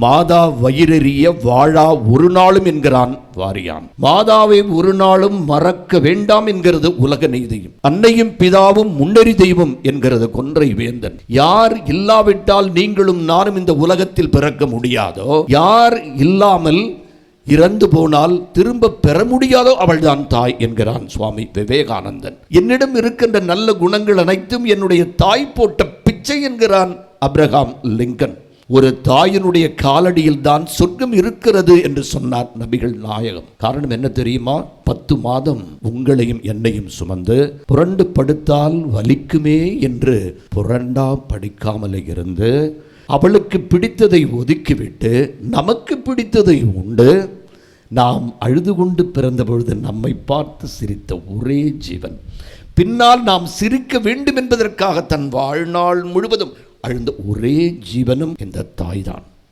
மாதா வயிறெறிய வாழா ஒரு நாளும் என்கிறான் வாரியான். மாதாவை ஒரு நாளும் மறக்க வேண்டாம் என்கிறது உலக நீதியும். அன்னையும் பிதாவும் முன்னறி தெய்வம் என்கிறது கொன்றை வேந்தன். யார் இல்லாவிட்டால் நீங்களும் நானும் இந்த உலகத்தில் பிறக்க முடியாதோ, யார் இல்லாமல் இறந்து போனால் திரும்ப பெற முடியாதோ அவள்தான் தாய் என்கிறான் சுவாமி விவேகானந்தன். என்னிடம் இருக்கின்ற நல்ல குணங்கள் அனைத்தும் என்னுடைய தாய் போட்ட பிச்சை என்கிறான் அப்ரஹாம் லிங்கன். ஒரு தாயினுடைய காலடியில் தான் சொர்க்கம் இருக்கிறது என்று சொன்னார் நபிகள் நாயகம். காரணம் என்ன தெரியுமா? 10 மாதம் உங்களையும் என்னையும் சுமந்து புரண்டு படுத்தால் வலிக்குமே என்று புரண்டா படிக்காமலே இருந்து அவளுக்கு பிடித்ததை ஒதுக்கிவிட்டு நமக்கு பிடித்ததை உண்டு நாம் அழுது கொண்டு பிறந்த பொழுது நம்மை பார்த்து சிரித்த ஒரே ஜீவன், பின்னால் நாம் சிரிக்க வேண்டும் என்பதற்காக தன் வாழ்நாள் முழுவதும் அழுந்த ஒரே ஜீவனும் இந்த தாய்தான்.